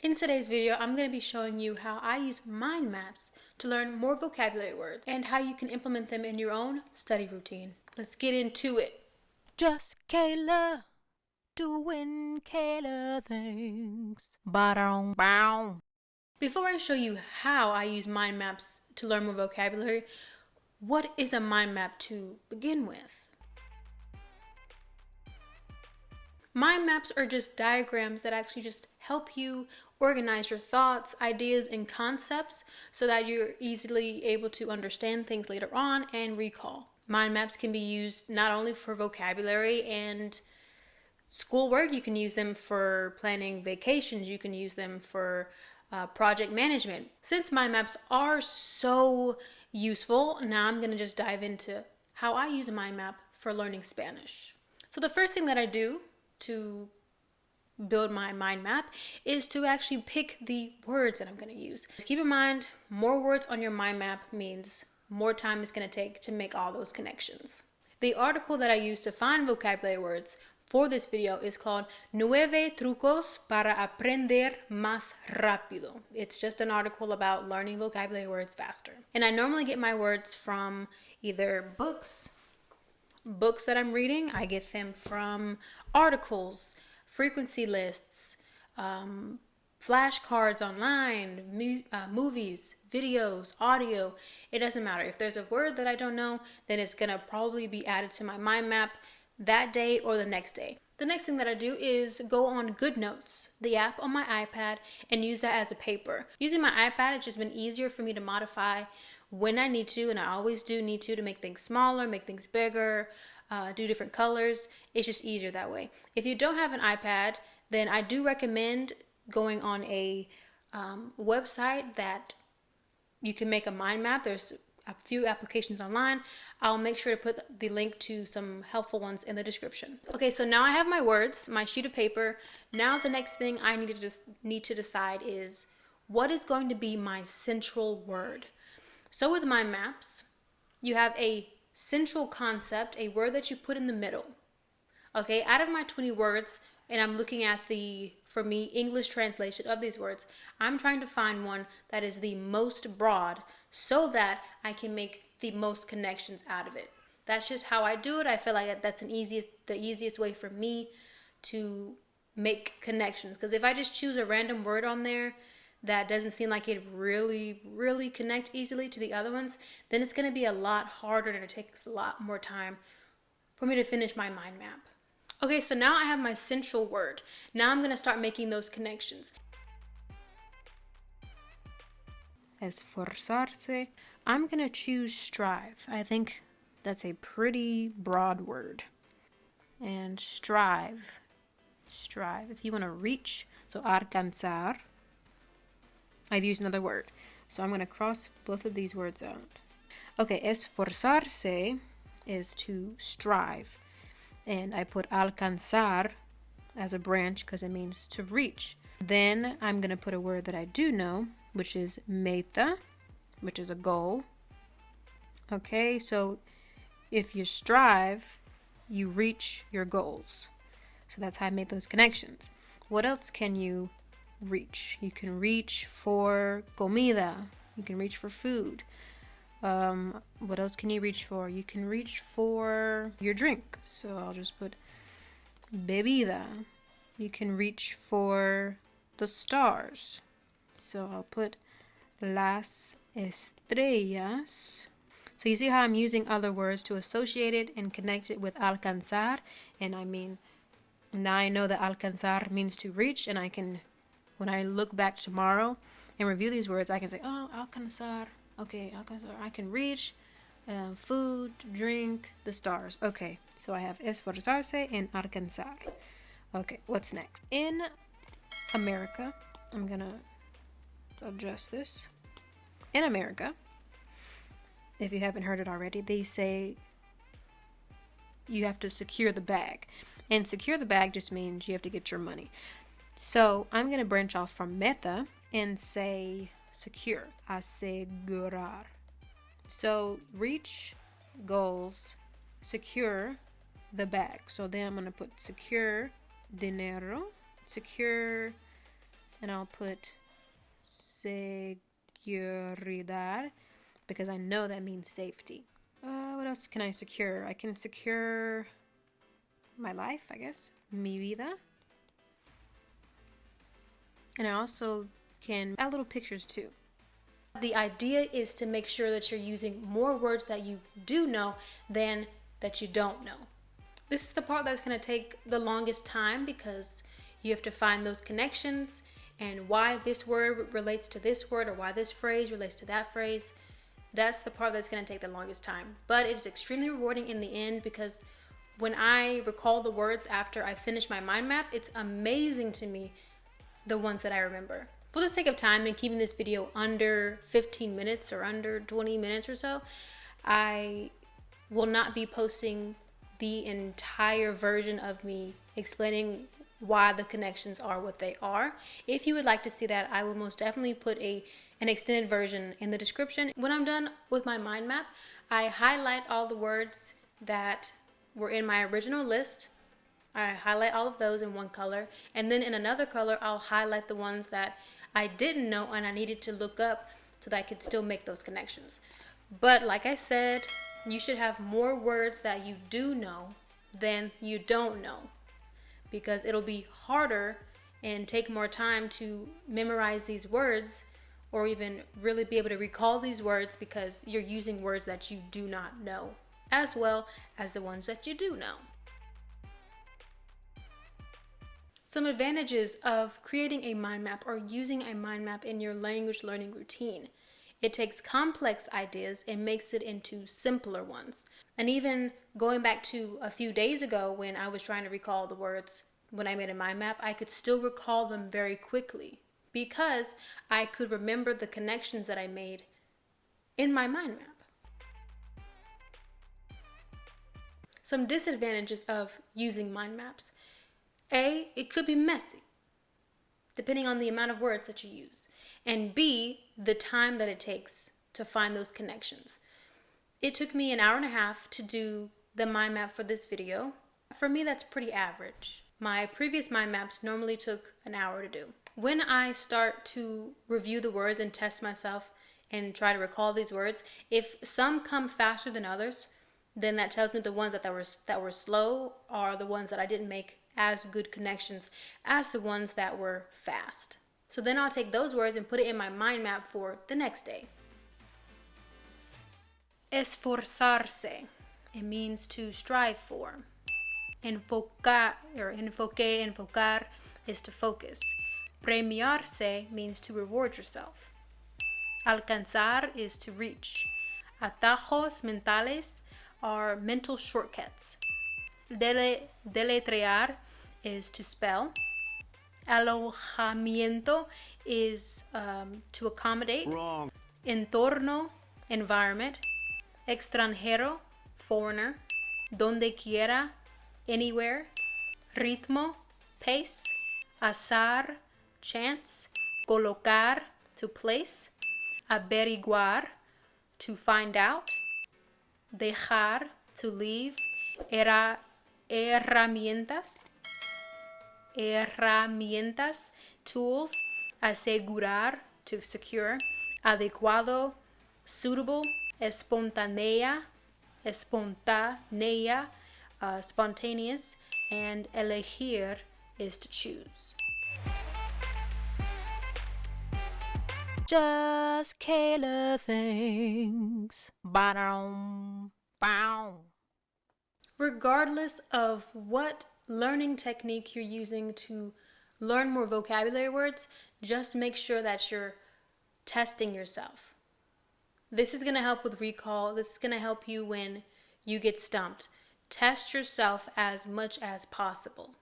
In today's video, I'm going to be showing you how I use mind maps to learn more vocabulary words and how you can implement them in your own study routine. Let's get into it. Just Kayla doing Kayla things. Ba-dum-bow. Before I show you how I use mind maps to learn more vocabulary, what is a mind map to begin with? Mind maps are just diagrams that actually just help you organize your thoughts, ideas, and concepts so that you're easily able to understand things later on and recall. Mind maps can be used not only for vocabulary and schoolwork, you can use them for planning vacations, you can use them for project management. Since mind maps are so useful, now I'm going to just dive into how I use a mind map for learning Spanish. So the first thing that I do to build my mind map is to actually pick the words that I'm going to use. Just keep in mind, more words on your mind map means more time it's going to take to make all those connections. The article that I use to find vocabulary words for this video is called Nueve Trucos para Aprender Más Rápido. It's just an article about learning vocabulary words faster. And I normally get my words from either books that I'm reading. I get them from articles, frequency lists, flashcards online, movies, videos, audio. It doesn't matter. If there's a word that I don't know, then it's going to probably be added to my mind map that day or the next day. The next thing that I do is go on GoodNotes, the app on my iPad, and use that as a paper. Using my iPad, it's just been easier for me to modify when I need to, and I always do need to make things smaller, make things bigger, do different colors. It's just easier that way. If you don't have an iPad, then I do recommend going on a website that you can make a mind map. There's a few applications online. I'll make sure to put the link to some helpful ones in the description. Okay, so now I have my words, my sheet of paper. Now the next thing I need to decide is what is going to be my central word. So with mind maps, you have a central concept, a word that you put in the middle. Okay, out of my 20 words, and I'm looking at the, for me, English translation of these words, I'm trying to find one that is the most broad so that I can make the most connections out of it. That's just how I do it. I feel like that's the easiest way for me to make connections. Because if I just choose a random word on there that doesn't seem like it really connect easily to the other ones, then it's going to be a lot harder and it takes a lot more time for me to finish my mind map. Okay, so now I have my central word. Now I'm going to start making those connections. Esforzarse. I'm going to choose strive. I think that's a pretty broad word. And strive. If you want to reach, so alcanzar. I've used another word. So I'm going to cross both of these words out. Okay, esforzarse is to strive. And I put alcanzar as a branch because it means to reach. Then I'm going to put a word that I do know, which is meta, which is a goal. Okay, so if you strive, you reach your goals. So that's how I made those connections. What else can you reach? You can reach for comida. You can reach for food. What else can you reach for? You can reach for your drink. So I'll just put bebida. You can reach for the stars. So I'll put las estrellas. So you see how I'm using other words to associate it and connect it with alcanzar. And I mean, now I know that alcanzar means to reach, and I can, when I look back tomorrow and review these words, I can say, oh, alcanzar. Okay, I can reach food, drink, the stars. Okay, so I have esforzarse and alcanzar. Okay, what's next? In America, I'm going to adjust this. In America, if you haven't heard it already, they say you have to secure the bag. And secure the bag just means you have to get your money. So I'm going to branch off from meta and say secure, asegurar. So reach goals, secure the bag. So then I'm going to put secure dinero, secure and I'll put seguridad because I know that means safety. What else can I secure? I can secure my life, I guess. Mi vida. And I also can add little pictures too. The idea is to make sure that you're using more words that you do know than that you don't know. This is the part that's going to take the longest time because you have to find those connections and why this word relates to this word or why this phrase relates to that phrase. That's the part that's going to take the longest time. But it is extremely rewarding in the end because when I recall the words after I finish my mind map, it's amazing to me the ones that I remember. For the sake of time and keeping this video under 15 minutes or under 20 minutes or so, I will not be posting the entire version of me explaining why the connections are what they are. If you would like to see that, I will most definitely put an extended version in the description. When I'm done with my mind map, I highlight all the words that were in my original list. I highlight all of those in one color, and then in another color, I'll highlight the ones that I didn't know and I needed to look up so that I could still make those connections. But like I said, you should have more words that you do know than you don't know because it'll be harder and take more time to memorize these words or even really be able to recall these words because you're using words that you do not know as well as the ones that you do know. Some advantages of creating a mind map or using a mind map in your language learning routine. It takes complex ideas and makes it into simpler ones. And even going back to a few days ago when I was trying to recall the words when I made a mind map, I could still recall them very quickly because I could remember the connections that I made in my mind map. Some disadvantages of using mind maps. A, it could be messy, depending on the amount of words that you use. And B, the time that it takes to find those connections. It took me an hour and a half to do the mind map for this video. For me, that's pretty average. My previous mind maps normally took an hour to do. When I start to review the words and test myself and try to recall these words, if some come faster than others, then that tells me the ones that were slow are the ones that I didn't make as good connections as the ones that were fast. So then I'll take those words and put it in my mind map for the next day. Esforzarse. It means to strive for. Enfocar is to focus. Premiarse means to reward yourself. Alcanzar is to reach. Atajos mentales are mental shortcuts. Deletrear is to spell. Alojamiento is to accommodate. Wrong. Entorno, environment. Extranjero, foreigner. Donde quiera, anywhere. Ritmo, pace. Azar, chance. Colocar, to place. Averiguar, to find out. Dejar, to leave. Herramientas, tools. Asegurar, to secure. Adecuado, suitable. Espontánea, spontaneous. And elegir is to choose. Just Kayla things. Ba-dum, bow. Regardless of what learning technique you're using to learn more vocabulary words, just make sure that you're testing yourself. This is going to help with recall. This is going to help you when you get stumped. Test yourself as much as possible.